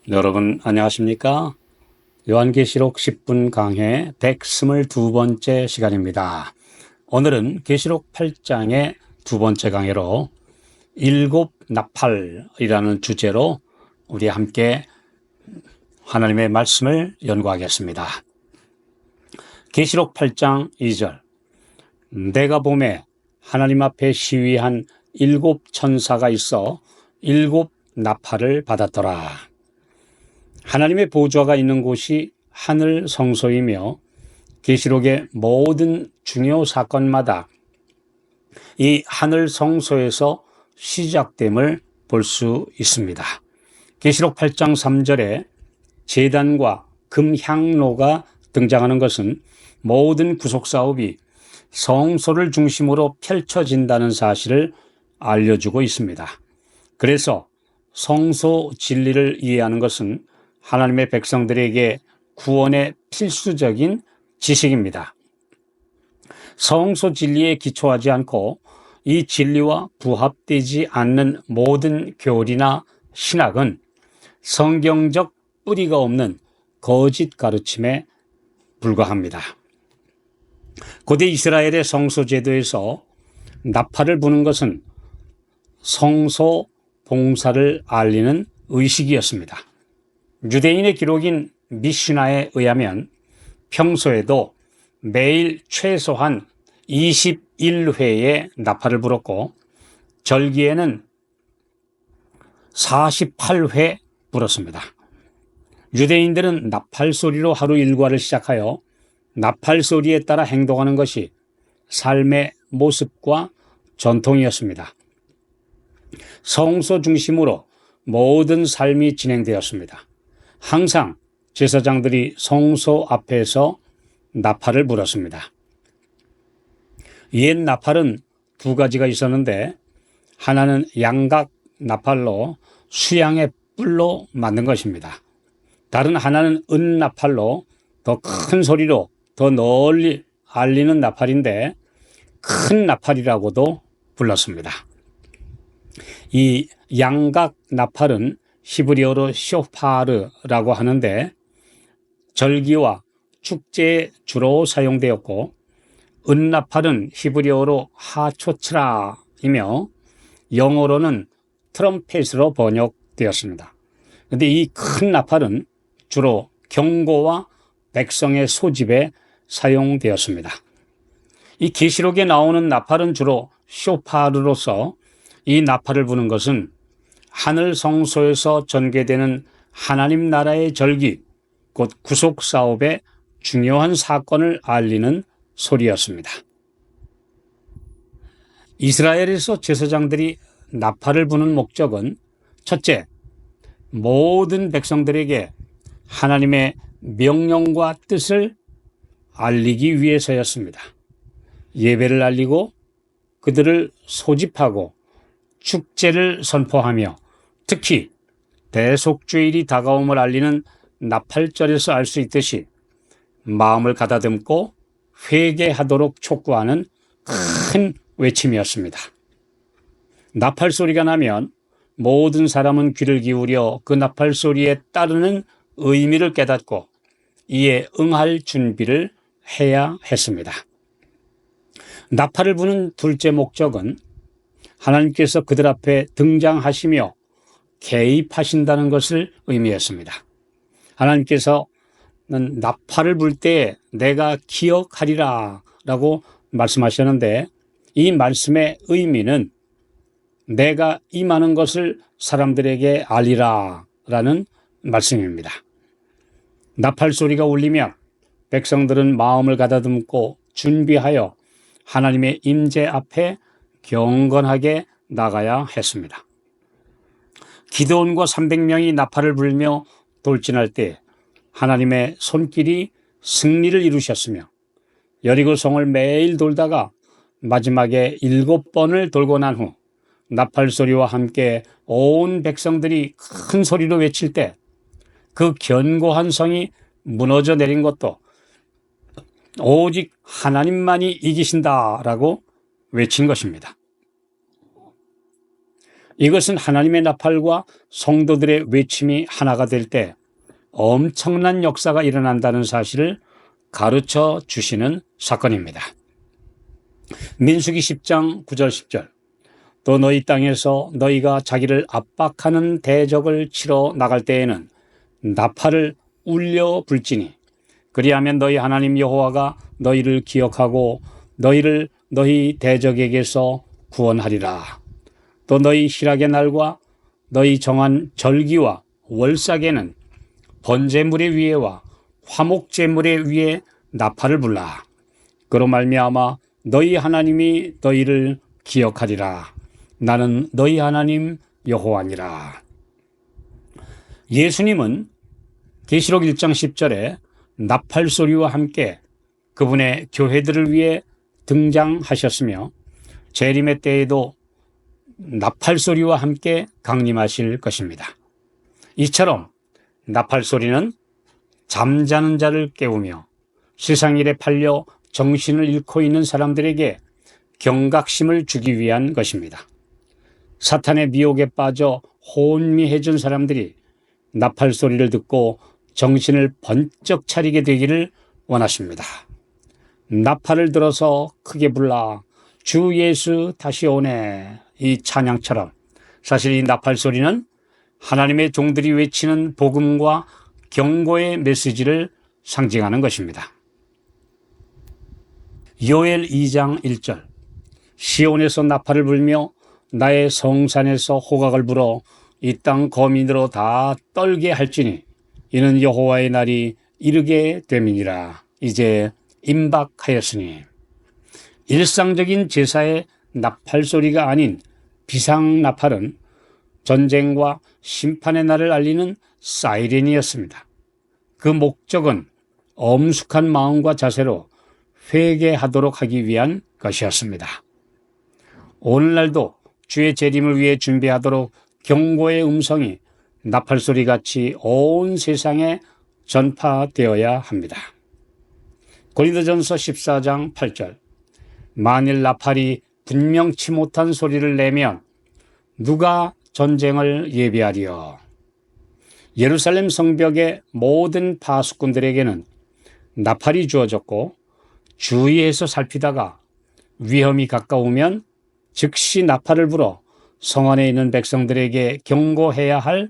여러분 안녕하십니까? 요한계시록 10분 강해 122번째 시간입니다. 오늘은 계시록 8장의 두 번째 강해로 일곱 나팔이라는 주제로 우리 함께 하나님의 말씀을 연구하겠습니다. 계시록 8장 2절 내가 보매 하나님 앞에 시위한 일곱 천사가 있어 일곱 나팔을 받았더라. 하나님의 보좌가 있는 곳이 하늘 성소이며 계시록의 모든 중요 사건마다 이 하늘 성소에서 시작됨을 볼 수 있습니다. 계시록 8장 3절에 제단과 금향로가 등장하는 것은 모든 구속사업이 성소를 중심으로 펼쳐진다는 사실을 알려주고 있습니다. 그래서 성소 진리를 이해하는 것은 하나님의 백성들에게 구원의 필수적인 지식입니다. 성소 진리에 기초하지 않고 이 진리와 부합되지 않는 모든 교리나 신학은 성경적 뿌리가 없는 거짓 가르침에 불과합니다. 고대 이스라엘의 성소 제도에서 나팔을 부는 것은 성소 봉사를 알리는 의식이었습니다. 유대인의 기록인 미슈나에 의하면 평소에도 매일 최소한 21회의 나팔을 불었고 절기에는 48회 불었습니다. 유대인들은 나팔 소리로 하루 일과를 시작하여 나팔 소리에 따라 행동하는 것이 삶의 모습과 전통이었습니다. 성소 중심으로 모든 삶이 진행되었습니다. 항상 제사장들이 성소 앞에서 나팔을 불었습니다. 옛 나팔은 두 가지가 있었는데 하나는 양각 나팔로 수양의 뿔로 만든 것입니다. 다른 하나는 은 나팔로 더 큰 소리로 더 널리 알리는 나팔인데 큰 나팔이라고도 불렀습니다. 이 양각 나팔은 히브리어로 쇼파르라고 하는데 절기와 축제에 주로 사용되었고 은나팔은 히브리어로 하초츠라이며 영어로는 트럼펫으로 번역되었습니다. 그런데 이 큰 나팔은 주로 경고와 백성의 소집에 사용되었습니다. 이 계시록에 나오는 나팔은 주로 쇼파르로서 이 나팔을 부는 것은 하늘 성소에서 전개되는 하나님 나라의 절기, 곧 구속 사업의 중요한 사건을 알리는 소리였습니다. 이스라엘에서 제사장들이 나팔을 부는 목적은 첫째, 모든 백성들에게 하나님의 명령과 뜻을 알리기 위해서였습니다. 예배를 알리고 그들을 소집하고 축제를 선포하며 특히 대속죄일이 다가옴을 알리는 나팔절에서 알 수 있듯이 마음을 가다듬고 회개하도록 촉구하는 큰 외침이었습니다. 나팔 소리가 나면 모든 사람은 귀를 기울여 그 나팔 소리에 따르는 의미를 깨닫고 이에 응할 준비를 해야 했습니다. 나팔을 부는 둘째 목적은 하나님께서 그들 앞에 등장하시며 개입하신다는 것을 의미했습니다. 하나님께서는 나팔을 불 때 내가 기억하리라 라고 말씀하셨는데 이 말씀의 의미는 내가 임하는 것을 사람들에게 알리라 라는 말씀입니다. 나팔 소리가 울리면 백성들은 마음을 가다듬고 준비하여 하나님의 임재 앞에 경건하게 나가야 했습니다. 기드온과 300명이 나팔을 불며 돌진할 때 하나님의 손길이 승리를 이루셨으며 여리고성을 매일 돌다가 마지막에 7번을 돌고 난 후 나팔 소리와 함께 온 백성들이 큰 소리로 외칠 때 그 견고한 성이 무너져 내린 것도 오직 하나님만이 이기신다라고 외친 것입니다. 이것은 하나님의 나팔과 성도들의 외침이 하나가 될 때 엄청난 역사가 일어난다는 사실을 가르쳐 주시는 사건입니다. 민수기 10장 9절 10절. 또 너희 땅에서 너희가 자기를 압박하는 대적을 치러 나갈 때에는 나팔을 울려 불지니 그리하면 너희 하나님 여호와가 너희를 기억하고 너희를 너희 대적에게서 구원하리라. 또 너희 희락의 날과 너희 정한 절기와 월삭에는 번제물의 위에와 화목제물의 위에 나팔을 불라. 그로 말미암아 너희 하나님이 너희를 기억하리라. 나는 너희 하나님 여호와니라. 예수님은 계시록 1장 10절에 나팔 소리와 함께 그분의 교회들을 위해 등장하셨으며 재림의 때에도 나팔 소리와 함께 강림하실 것입니다. 이처럼 나팔 소리는 잠자는 자를 깨우며 세상 일에 팔려 정신을 잃고 있는 사람들에게 경각심을 주기 위한 것입니다. 사탄의 미혹에 빠져 혼미해진 사람들이 나팔 소리를 듣고 정신을 번쩍 차리게 되기를 원하십니다. 나팔을 들어서 크게 불라 주 예수 다시 오네, 이 찬양처럼 사실 이 나팔 소리는 하나님의 종들이 외치는 복음과 경고의 메시지를 상징하는 것입니다. 요엘 2장 1절. 시온에서 나팔을 불며 나의 성산에서 호각을 불어 이 땅 거민으로 다 떨게 할지니 이는 여호와의 날이 이르게 됨이니라. 이제 임박하였으니. 일상적인 제사의 나팔 소리가 아닌 비상 나팔은 전쟁과 심판의 날을 알리는 사이렌이었습니다. 그 목적은 엄숙한 마음과 자세로 회개하도록 하기 위한 것이었습니다. 오늘날도 주의 재림을 위해 준비하도록 경고의 음성이 나팔소리같이 온 세상에 전파되어야 합니다. 고린도전서 14장 8절. 만일 나팔이 분명치 못한 소리를 내면 누가 전쟁을 예비하리요. 예루살렘 성벽의 모든 파수꾼들에게는 나팔이 주어졌고 주의해서 살피다가 위험이 가까우면 즉시 나팔을 불어 성 안에 있는 백성들에게 경고해야 할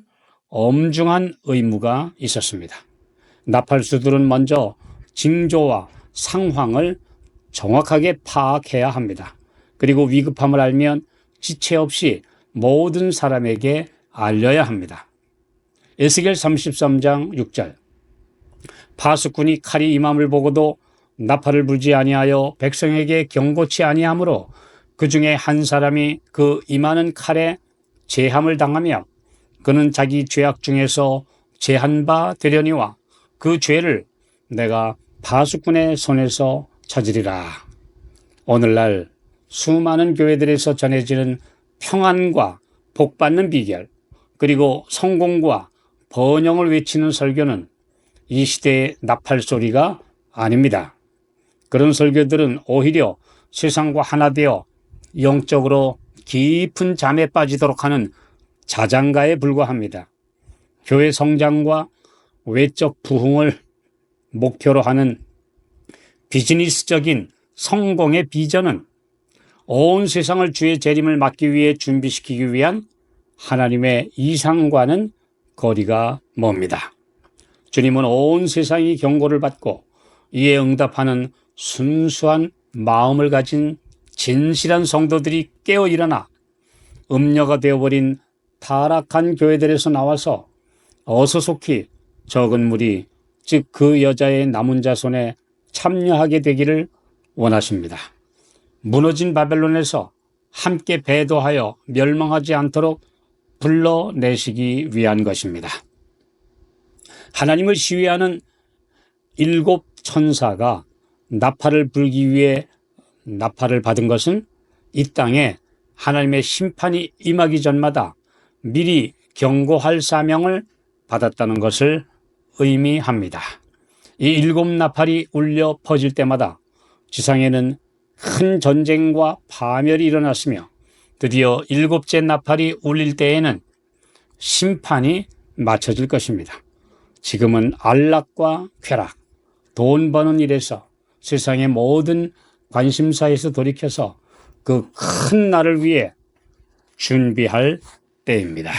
엄중한 의무가 있었습니다. 나팔수들은 먼저 징조와 상황을 정확하게 파악해야 합니다. 그리고 위급함을 알면 지체 없이 모든 사람에게 알려야 합니다. 에스겔 33장 6절. 파수꾼이 칼이 임함을 보고도 나팔을 불지 아니하여 백성에게 경고치 아니하므로 그 중에 한 사람이 그 임하는 칼에 제함을 당하며 그는 자기 죄악 중에서 제한 바 되려니와 그 죄를 내가 파수꾼의 손에서 찾으리라. 오늘날 수많은 교회들에서 전해지는 평안과 복받는 비결, 그리고 성공과 번영을 외치는 설교는 이 시대의 나팔 소리가 아닙니다. 그런 설교들은 오히려 세상과 하나 되어 영적으로 깊은 잠에 빠지도록 하는 자장가에 불과합니다. 교회 성장과 외적 부흥을 목표로 하는 비즈니스적인 성공의 비전은 온 세상을 주의 재림을 막기 위해 준비시키기 위한 하나님의 이상과는 거리가 멉니다. 주님은 온 세상이 경고를 받고 이에 응답하는 순수한 마음을 가진 진실한 성도들이 깨어 일어나 음녀가 되어버린 타락한 교회들에서 나와서 어서속히 적은 무리, 즉 그 여자의 남은 자손에 참여하게 되기를 원하십니다. 무너진 바벨론에서 함께 배도하여 멸망하지 않도록 불러내시기 위한 것입니다. 하나님을 시위하는 7 천사가 나팔을 불기 위해 나팔을 받은 것은 이 땅에 하나님의 심판이 임하기 전마다 미리 경고할 사명을 받았다는 것을 의미합니다. 이 7 나팔이 울려 퍼질 때마다 지상에는 큰 전쟁과 파멸이 일어났으며 드디어 일곱째 나팔이 울릴 때에는 심판이 맞춰질 것입니다. 지금은 안락과 쾌락, 돈 버는 일에서 세상의 모든 관심사에서 돌이켜서 그 큰 날을 위해 준비할 때입니다.